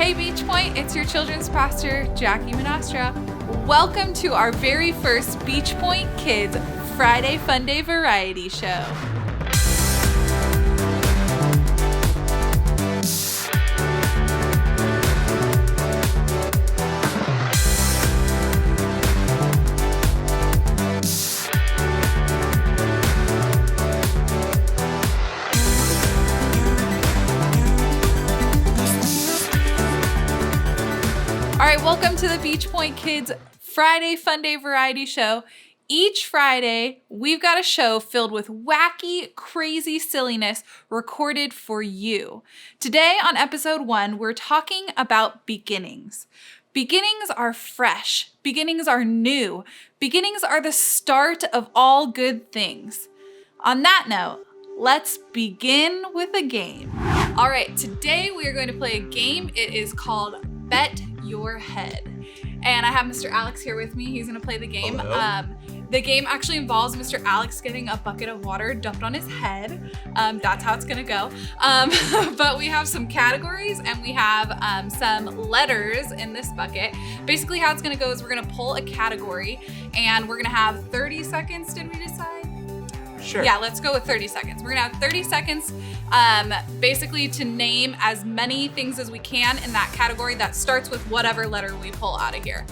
Hey Beach Point, it's your children's pastor, Jackie Manastra. Welcome to our very first Beach Point Kids Friday Funday Variety Show. All right, welcome to the Beach Point Kids Friday Funday Variety Show. Each Friday, we've got a show filled with wacky, crazy silliness recorded for you. Today on episode 1, we're talking about beginnings. Beginnings are fresh. Beginnings are new. Beginnings are the start of all good things. On that note, let's begin with a game. All right, today we are going to play a game. It is called Bet Your Head. And I have Mr. Alex here with me. He's gonna play the game. The game actually involves Mr. Alex getting a bucket of water dumped on his head. That's how it's gonna go. But we have some categories and we have some letters in this bucket. Basically how it's gonna go is we're gonna pull a category and we're gonna have 30 seconds, did we decide? Sure. Yeah, let's go with 30 seconds. We're gonna have 30 seconds basically to name as many things as we can in that category that starts with whatever letter we pull out of here.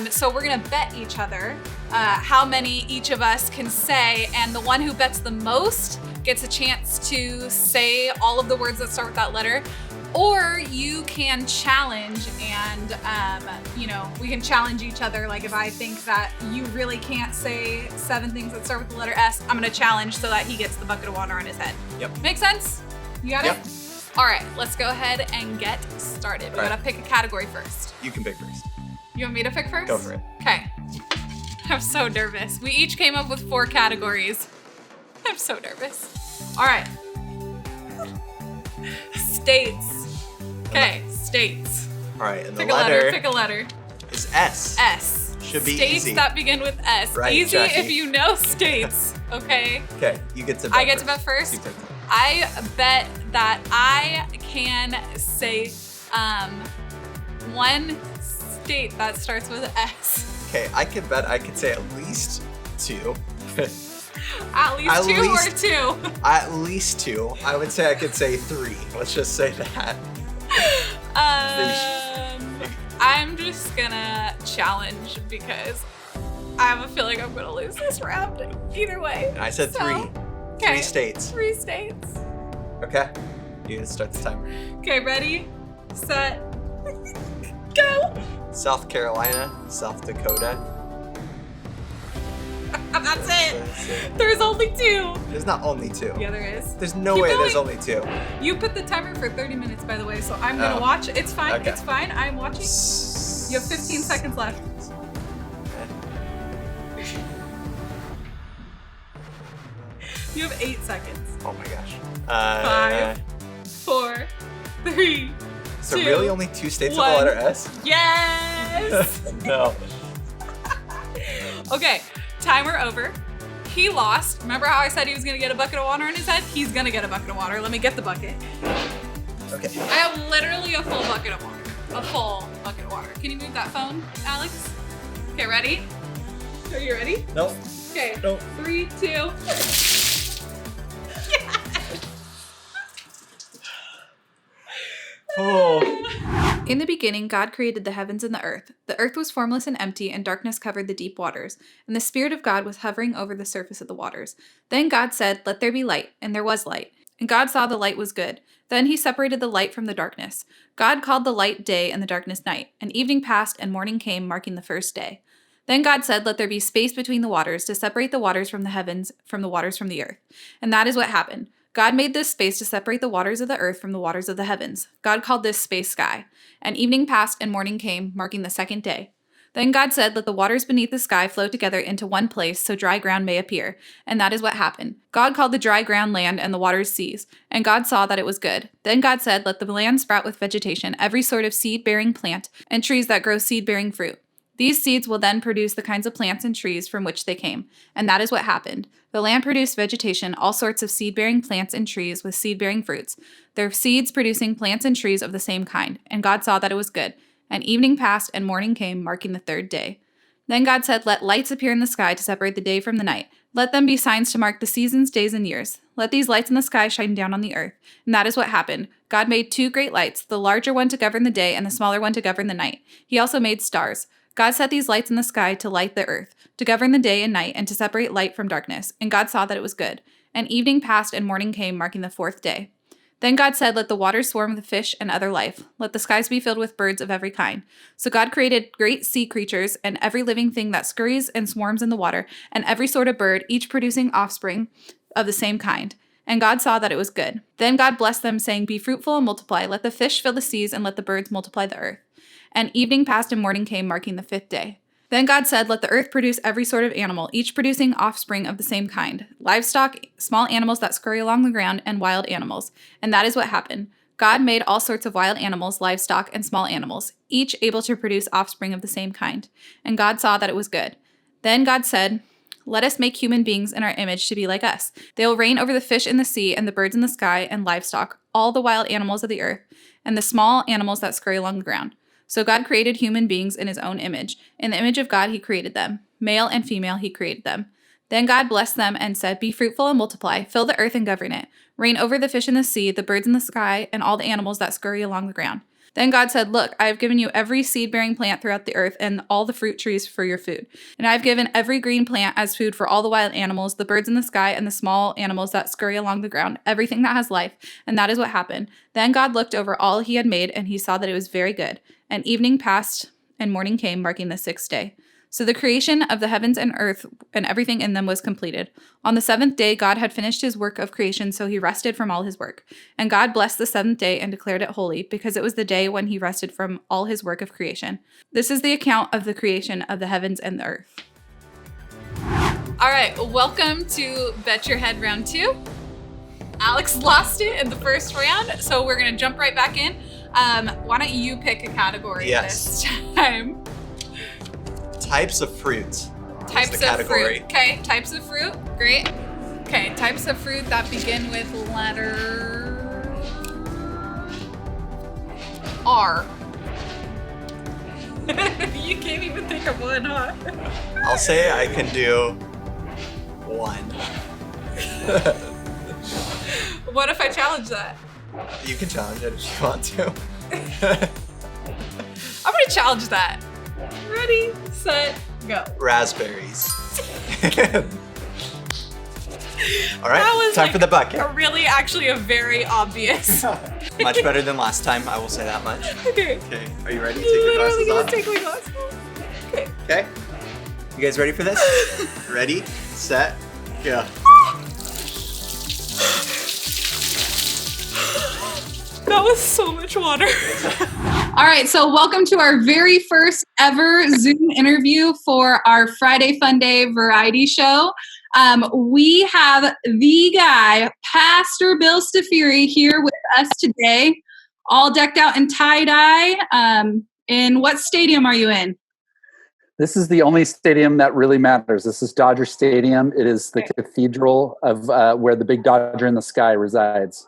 So we're gonna bet each other how many each of us can say, and the one who bets the most gets a chance to say all of the words that start with that letter. Or you can challenge and, we can challenge each other. Like if I think that you really can't say 7 things that start with the letter S, I'm gonna challenge so that he gets the bucket of water on his head. Yep. Make sense? You got Yep. it? All right, let's go ahead and get started. We gotta pick a category first. You can pick first. You want me to pick first? Go for it. Okay. I'm so nervous. We each came up with 4 categories. I'm so nervous. All right. States. Okay, states. All right, and the Pick a letter. letter Pick a letter. is S. S. Should be states easy. that begin with S. Right, easy Jackie? if you know states. Okay. Okay, you get to bet I get to bet first. You pick. I bet that I can say one state that starts with S. Okay, I could say at least 2. At least 2 or 2. At least 2. I would say I could say 3. Let's just say that. I'm just gonna challenge because I have a feeling I'm gonna lose this round either way. And I said 3. Okay. 3 states. 3 states. Okay. You can start the timer. Okay, ready, set, go. South Carolina, South Dakota. That's it. There's only 2. There's not only 2. Yeah, there is. There's no Keep way going. there's only 2. You put the timer for 30 minutes, by the way, so I'm gonna watch. It's fine. Okay. It's fine. I'm watching. You have 15 seconds left. You have 8 seconds. Oh my gosh. 5, 4, 3, So 2, really only 2 states 1. with the letter S? Yes! No. Okay, timer over. He lost. Remember how I said he was gonna get a bucket of water on his head? He's gonna get a bucket of water. Let me get the bucket. Okay. I have literally a full bucket of water. A full bucket of water. Can you move that phone, Alex? Okay, ready? Are you ready? No. Okay. No. 3, 2. Oh. In the beginning, God created the heavens and the earth. The earth was formless and empty, and darkness covered the deep waters. And the Spirit of God was hovering over the surface of the waters. Then God said, "Let there be light," and there was light. And God saw the light was good. Then he separated the light from the darkness. God called the light day and the darkness night. And evening passed and morning came, marking the first day. Then God said, "Let there be space between the waters to separate the waters from the heavens from the waters from the earth." And that is what happened. God made this space to separate the waters of the earth from the waters of the heavens. God called this space sky. And evening passed and morning came, marking the second day. Then God said, "Let the waters beneath the sky flow together into one place so dry ground may appear." And that is what happened. God called the dry ground land and the waters seas. And God saw that it was good. Then God said, "Let the land sprout with vegetation, every sort of seed-bearing plant, and trees that grow seed-bearing fruit." These seeds will then produce the kinds of plants and trees from which they came. And that is what happened. The land produced vegetation, all sorts of seed-bearing plants and trees with seed-bearing fruits, their seeds producing plants and trees of the same kind. And God saw that it was good. And evening passed and morning came, marking the third day. Then God said, "Let lights appear in the sky to separate the day from the night. Let them be signs to mark the seasons, days, and years. Let these lights in the sky shine down on the earth." And that is what happened. God made 2 great lights, the larger one to govern the day and the smaller one to govern the night. He also made stars. God set these lights in the sky to light the earth, to govern the day and night, and to separate light from darkness. And God saw that it was good. And evening passed and morning came, marking the 4th day. Then God said, "Let the waters swarm with fish and other life. Let the skies be filled with birds of every kind." So God created great sea creatures and every living thing that scurries and swarms in the water, and every sort of bird, each producing offspring of the same kind. And God saw that it was good. Then God blessed them, saying, "Be fruitful and multiply. Let the fish fill the seas, and let the birds multiply the earth." And evening passed and morning came, marking the 5th day. Then God said, "Let the earth produce every sort of animal, each producing offspring of the same kind, livestock, small animals that scurry along the ground, and wild animals." And that is what happened. God made all sorts of wild animals, livestock, and small animals, each able to produce offspring of the same kind. And God saw that it was good. Then God said, "Let us make human beings in our image to be like us. They will reign over the fish in the sea and the birds in the sky and livestock, all the wild animals of the earth, and the small animals that scurry along the ground." So God created human beings in his own image. In the image of God, he created them. Male and female, he created them. Then God blessed them and said, "Be fruitful and multiply, fill the earth and govern it. Reign over the fish in the sea, the birds in the sky, and all the animals that scurry along the ground." Then God said, "Look, I have given you every seed-bearing plant throughout the earth and all the fruit trees for your food. And I have given every green plant as food for all the wild animals, the birds in the sky, and the small animals that scurry along the ground, everything that has life." And that is what happened. Then God looked over all he had made, and he saw that it was very good. And evening passed and morning came, marking the 6th day. So the creation of the heavens and earth and everything in them was completed. On the 7th day, God had finished his work of creation, so he rested from all his work. And God blessed the 7th day and declared it holy, because it was the day when he rested from all his work of creation. This is the account of the creation of the heavens and the earth. All right, welcome to Bet Your Head round 2. Alex lost it in the first round, so we're going to jump right back in. Why don't you pick a category this time? Types of fruit. Types of fruit. Okay, types of fruit. Great. Okay, types of fruit that begin with letter R. You can't even think of one, huh? I'll say I can do 1. What if I challenge that? You can challenge it if you want to. I'm gonna challenge that. Ready, set, go. Raspberries. All right, time for the bucket. Actually a very obvious. Much better than last time, I will say that much. Okay. Okay, are you ready? Take your glasses off. Take my glasses off. Okay. Okay, you guys ready for this? Ready, set, go. That was so much water. All right, so welcome to our very first ever Zoom interview for our Friday Funday Variety Show. We have the guy, Pastor Bill Stafiri, here with us today, all decked out in tie-dye. In what stadium are you in? This is the only stadium that really matters. This is Dodger Stadium. It is the cathedral of where the big Dodger in the sky resides.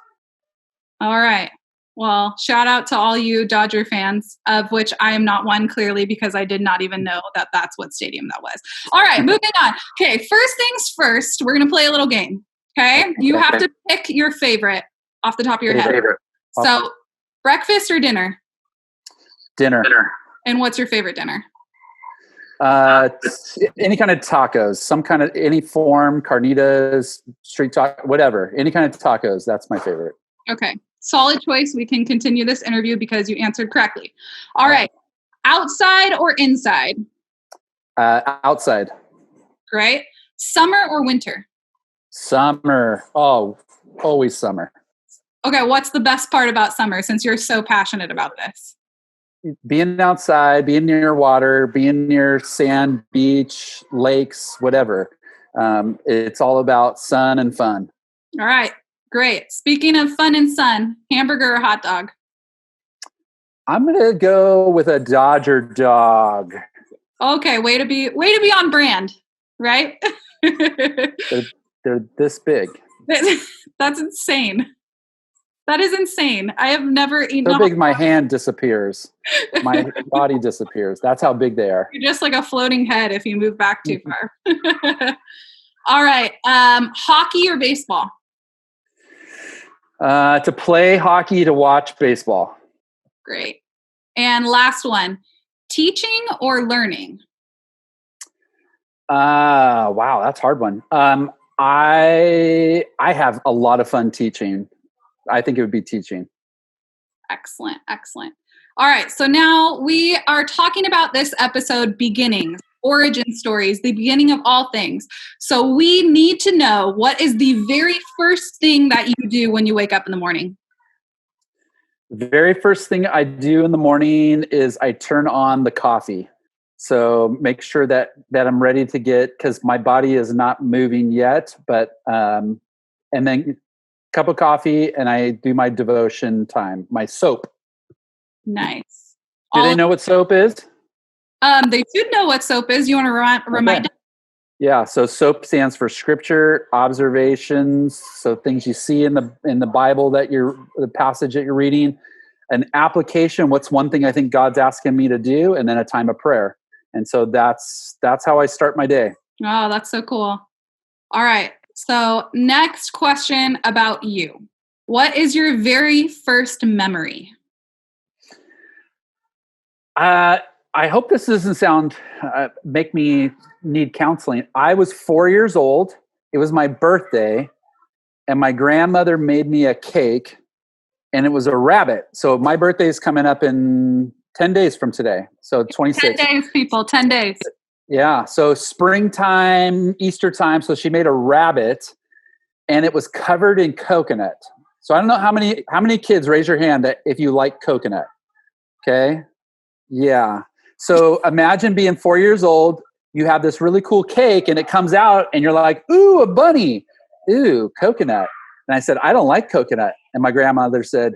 All right. Well, shout out to all you Dodger fans, of which I am not one, clearly, because I did not even know that that's what stadium that was. All right, moving on. Okay, first things first, we're going to play a little game. Okay? You have to pick your favorite off the top of your head. So, breakfast or dinner? Dinner. And what's your favorite dinner? Any kind of tacos, any form, carnitas, street taco, whatever. Any kind of tacos, that's my favorite. Okay. Solid choice. We can continue this interview because you answered correctly. All right. Outside or inside? Outside. Great. Summer or winter? Summer. Oh, always summer. Okay. What's the best part about summer, since you're so passionate about this? Being outside, being near water, being near sand, beach, lakes, whatever. It's all about sun and fun. All right. Great. Speaking of fun and sun, hamburger or hot dog? I'm going to go with a Dodger dog. Okay, way to be on brand, right? They're this big. That's insane. That is insane. I have never eaten So a hot big my hand disappears. My body disappears. That's how big they are. You're just like a floating head if you move back too far. All right. Hockey or baseball? To play hockey, to watch baseball. Great. And last one, teaching or learning? Wow, that's a hard one. I have a lot of fun teaching. I think it would be teaching. Excellent. Excellent. All right. So now we are talking about this episode, beginnings, origin stories, the beginning of all things. So we need to know, what is the very first thing that you do when you wake up in the morning? The very first thing I do in the morning is I turn on the coffee. So make sure that I'm ready to get, because my body is not moving yet, but and then cup of coffee, and I do my devotion time, my soap. Nice. Do they know what soap is? They should know what soap is. You want to remind them? Yeah, so SOAP stands for scripture, observations, so things you see in the Bible, the passage that you're reading, an application, what's one thing I think God's asking me to do, and then a time of prayer. And so that's how I start my day. Oh, that's so cool. All right. So next question about you. What is your very first memory? I hope this doesn't make me need counseling. I was 4 years old. It was my birthday, and my grandmother made me a cake, and it was a rabbit. So my birthday is coming up in 10 days from today. So 26. 10 days, people, 10 days. Yeah. So springtime, Easter time. So she made a rabbit, and it was covered in coconut. So I don't know how many kids, raise your hand if you like coconut. Okay. Yeah. So imagine being 4 years old, you have this really cool cake, and it comes out, and you're like, ooh, a bunny, ooh, coconut. And I said, I don't like coconut. And my grandmother said,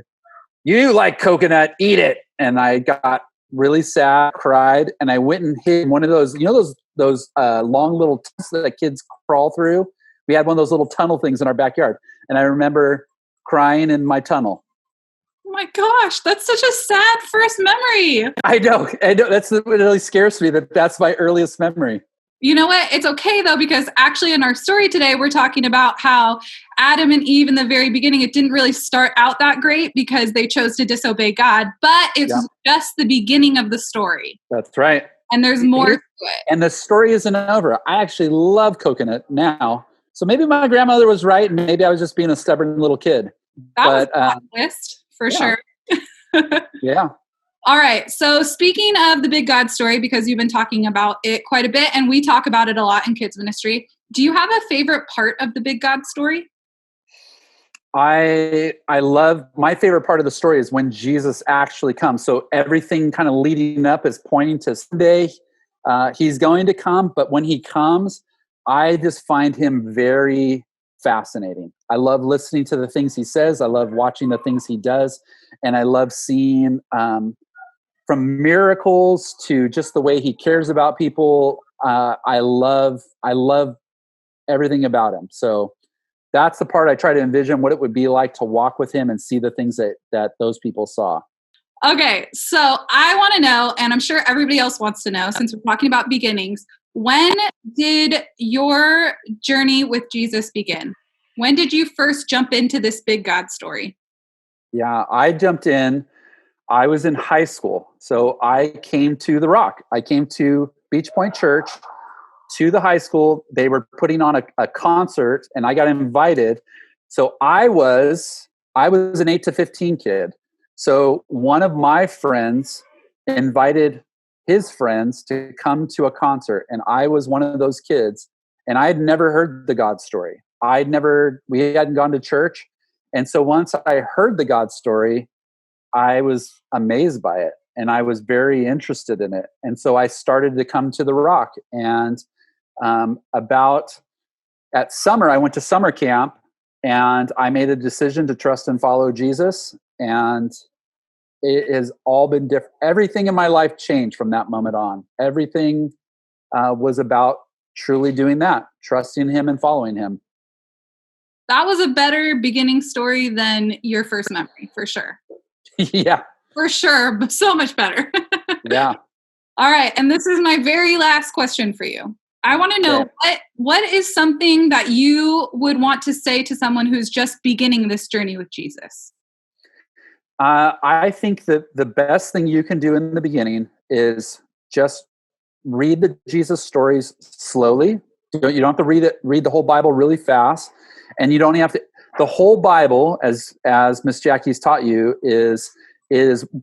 you like coconut, eat it. And I got really sad, cried, and I went and hid one of those, those long little tunnels that kids crawl through. We had one of those little tunnel things in our backyard. And I remember crying in my tunnel. Oh my gosh, that's such a sad first memory. I know. That's what really scares me, that's my earliest memory. You know what? It's okay though, because actually in our story today, we're talking about how Adam and Eve in the very beginning, it didn't really start out that great because they chose to disobey God, but it's just the beginning of the story. That's right. And there's more to it. And the story isn't over. I actually love coconut now. So maybe my grandmother was right, and maybe I was just being a stubborn little kid. That was a twist. For sure. Yeah. All right. So speaking of the big God story, because you've been talking about it quite a bit, and we talk about it a lot in kids ministry, do you have a favorite part of the big God story? I love, my favorite part of the story is when Jesus actually comes. So everything kind of leading up is pointing to someday he's going to come. But when he comes, I just find him very fascinating. I love listening to the things he says. I love watching the things he does. And I love seeing from miracles to just the way he cares about people. I love everything about him. So that's the part I try to envision what it would be like to walk with him and see the things that those people saw. Okay. So I want to know, and I'm sure everybody else wants to know, since we're talking about beginnings, when did your journey with Jesus begin? When did you first jump into this big God story? Yeah, I jumped in. I was in high school. So I came to The Rock. I came to Beach Point Church, to the high school. They were putting on a concert, and I got invited. So I was an 8 to 15 kid. So one of my friends invited his friends to come to a concert, and I was one of those kids, and I had never heard the God story. We hadn't gone to church. And so once I heard the God story, I was amazed by it, and I was very interested in it. And so I started to come to The Rock. And at summer, I went to summer camp, and I made a decision to trust and follow Jesus. And it has all been different. Everything in my life changed from that moment on. Everything was about truly doing that, trusting him and following him. That was a better beginning story than your first memory, for sure. Yeah. For sure, but so much better. Yeah. All right, and this is my very last question for you. I want to know what is something that you would want to say to someone who's just beginning this journey with Jesus? I think that the best thing you can do in the beginning is just read the Jesus stories slowly. You don't have to read the whole Bible really fast, and you don't have to. The whole Bible, as Miss Jackie's taught you, is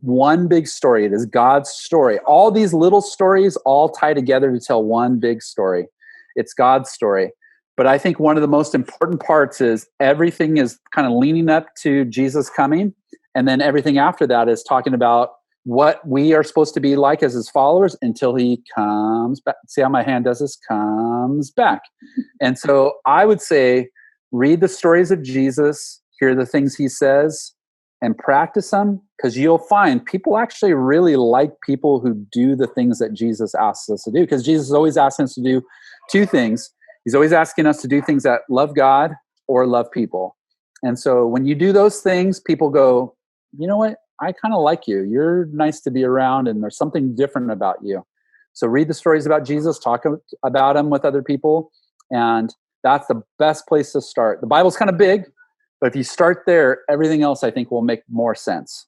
one big story. It is God's story. All these little stories all tie together to tell one big story. It's God's story. But I think one of the most important parts is everything is kind of leaning up to Jesus coming. And then everything after that is talking about what we are supposed to be like as his followers until he comes back. See how my hand does this? Comes back. And so I would say, read the stories of Jesus, hear the things he says, and practice them, because you'll find people actually really like people who do the things that Jesus asks us to do, because Jesus is always asking us to do two things. He's always asking us to do things that love God or love people. And so when you do those things, people go, you know what? I kind of like you. You're nice to be around, and there's something different about you. So read the stories about Jesus, talk about him with other people, and that's the best place to start. The Bible's kind of big, but if you start there, everything else I think will make more sense.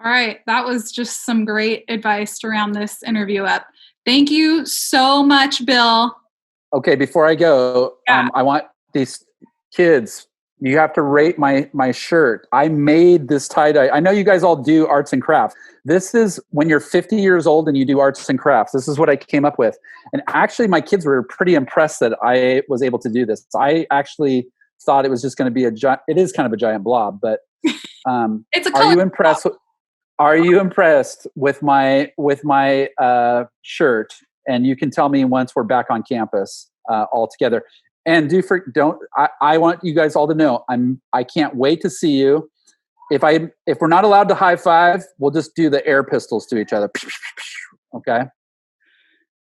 All right. That was just some great advice to round this interview up. Thank you so much, Bill. Okay, before I go, I want these kids, you have to rate my shirt. I made this tie-dye. I know you guys all do arts and crafts. This is when you're 50 years old and you do arts and crafts. This is what I came up with. And actually, my kids were pretty impressed that I was able to do this. I actually thought it was just going to be it is kind of a giant blob, but It's a are you impressed? Are you impressed with my shirt? And you can tell me once we're back on campus all together. And I want you guys all to know I can't wait to see you. If we're not allowed to high five, we'll just do the air pistols to each other. Okay.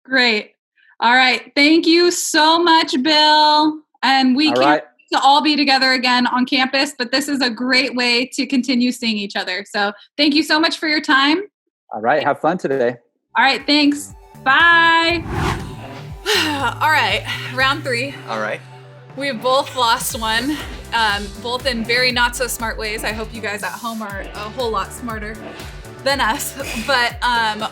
Great. All right. Thank you so much, Bill. And we can't to all be together again on campus, but this is a great way to continue seeing each other. So thank you so much for your time. All right. Have fun today. All right. Thanks. Bye. All right. Round 3. All right. We have both lost one, both in very not so smart ways. I hope you guys at home are a whole lot smarter than us, but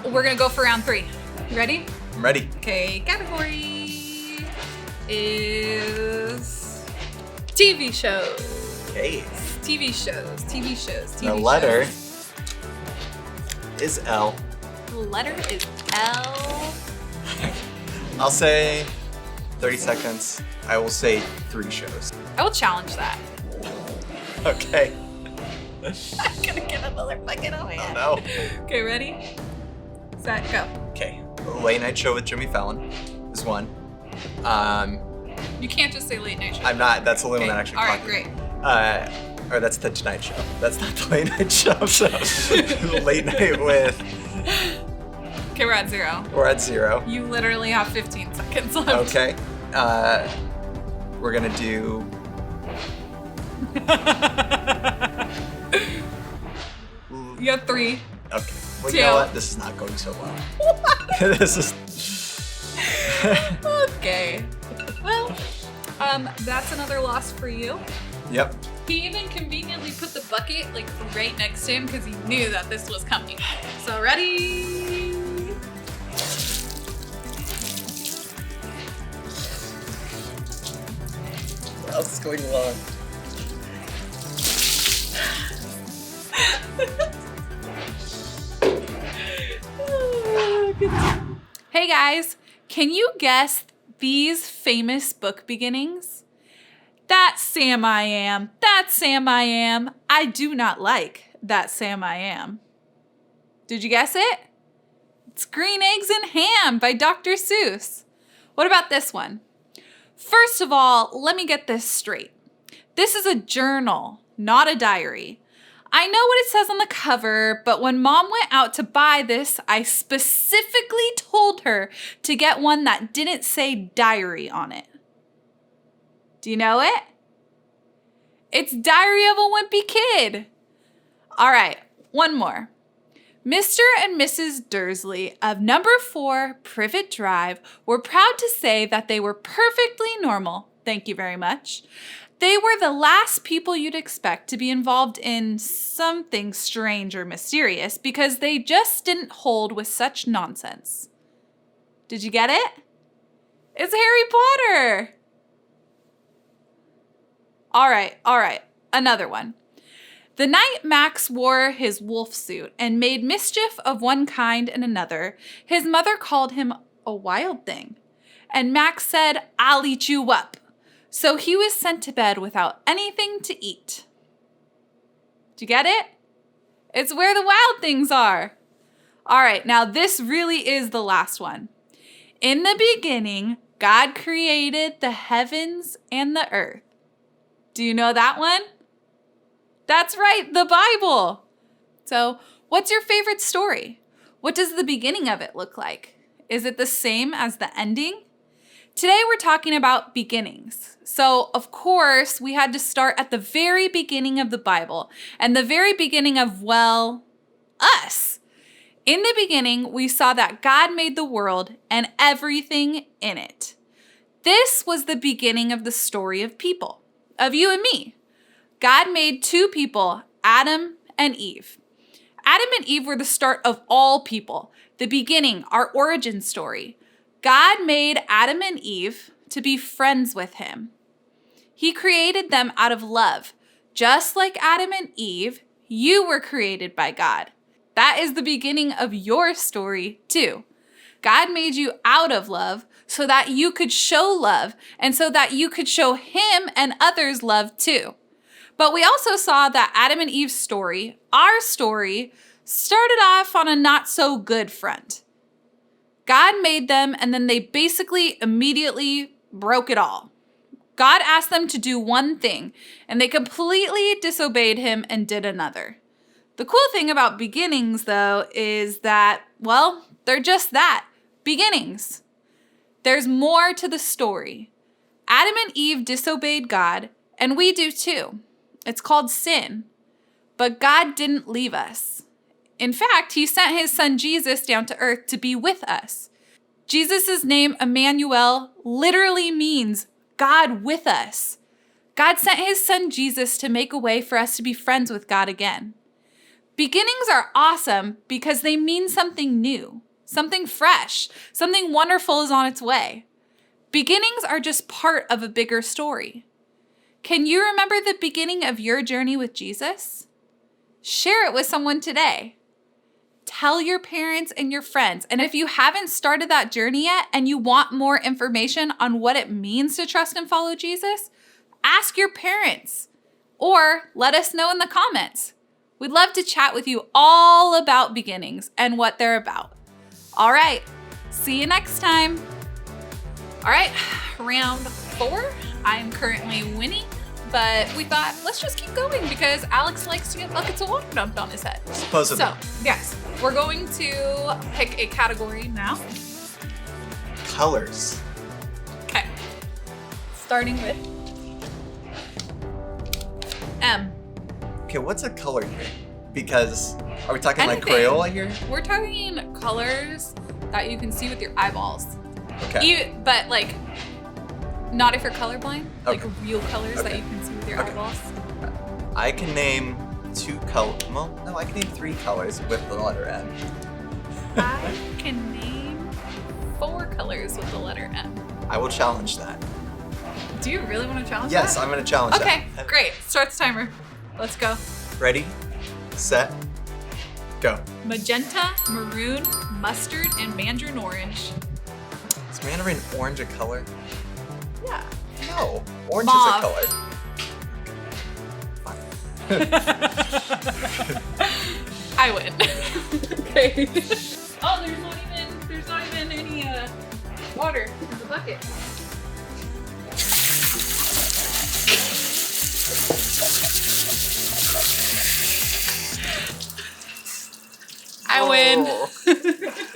we're going to go for round 3. You ready? I'm ready. Okay. Category is TV shows. Okay. TV shows. The letter is L. The letter is L. I'll say 30 seconds. I will say 3 shows. I will challenge that. Okay. I'm gonna get another fucking away. Oh no. Okay, ready? Set, go. Okay. Late Night Show with Jimmy Fallon is one. You can't just say late night show. I'm not. That's the only one that actually. All right, great. Or that's the Tonight Show. That's not the Late Night Show. So Late Night with. Okay, we're at 0. We're at 0. You literally have 15 seconds left. Okay. We're gonna do. You have 3. Okay. Well, 2. you know what? This is not going so well. This is. Okay. Well, that's another loss for you. Yep. He even conveniently put the bucket like right next to him because he knew that this was coming. So ready? Wow, this is going long. Hey guys, can you guess these famous book beginnings? That Sam I am, that Sam I am, I do not like that Sam I am. Did you guess it? It's Green Eggs and Ham by Dr. Seuss. What about this one? First of all, let me get this straight. This is a journal, not a diary. I know what it says on the cover, but when Mom went out to buy this, I specifically told her to get one that didn't say diary on it. Do you know it? It's Diary of a Wimpy Kid. All right, one more. Mr. and Mrs. Dursley of number 4 Privet Drive were proud to say that they were perfectly normal. Thank you very much. They were the last people you'd expect to be involved in something strange or mysterious because they just didn't hold with such nonsense. Did you get it? It's Harry Potter. All right. Another one. The night Max wore his wolf suit and made mischief of one kind and another, his mother called him a wild thing. And Max said, "I'll eat you up." So he was sent to bed without anything to eat. Do you get it? It's where the wild things are. All right, now this really is the last one. In the beginning, God created the heavens and the earth. Do you know that one? That's right, the Bible. So, what's your favorite story? What does the beginning of it look like? Is it the same as the ending? Today we're talking about beginnings. So, of course, we had to start at the very beginning of the Bible and the very beginning of, well, us. In the beginning, we saw that God made the world and everything in it. This was the beginning of the story of people, of you and me. God made 2 people, Adam and Eve. Adam and Eve were the start of all people, the beginning, our origin story. God made Adam and Eve to be friends with him. He created them out of love. Just like Adam and Eve, you were created by God. That is the beginning of your story too. God made you out of love so that you could show love and so that you could show him and others love too. But we also saw that Adam and Eve's story, our story, started off on a not so good front. God made them and then they basically immediately broke it all. God asked them to do one thing and they completely disobeyed him and did another. The cool thing about beginnings, though, is that, well, they're just that, beginnings. There's more to the story. Adam and Eve disobeyed God, and we do too. It's called sin. But God didn't leave us. In fact, he sent his son Jesus down to earth to be with us. Jesus' name, Emmanuel, literally means God with us. God sent his son Jesus to make a way for us to be friends with God again. Beginnings are awesome because they mean something new, something fresh, something wonderful is on its way. Beginnings are just part of a bigger story. Can you remember the beginning of your journey with Jesus? Share it with someone today. Tell your parents and your friends. And if you haven't started that journey yet and you want more information on what it means to trust and follow Jesus, ask your parents or let us know in the comments. We'd love to chat with you all about beginnings and what they're about. All right, see you next time. All right, round 4. I'm currently winning, but we thought let's just keep going because Alex likes to get buckets of water dumped on his head. Supposedly. So, yes, we're going to pick a category now. Colors. Okay, starting with M. Okay, what's a color here? Because, are we talking like Anything. Crayola here? We're talking colors that you can see with your eyeballs. Okay. But like, not if you're colorblind. Like Okay. real colors that Okay. you can see with your Okay. eyeballs. I can name 2 colors. Well, no, I can name 3 colors with the letter M. I can name 4 colors with the letter M. I will challenge that. Do you really want to challenge Yes, that? I'm going to challenge Okay, that. great. Start the timer. Let's go. Ready, set, go. Magenta, maroon, mustard, and mandarin orange. Is mandarin orange a color? Yeah. No, orange Mauve. is a color. I win. Okay. Oh, there's not even any water in the bucket. I win.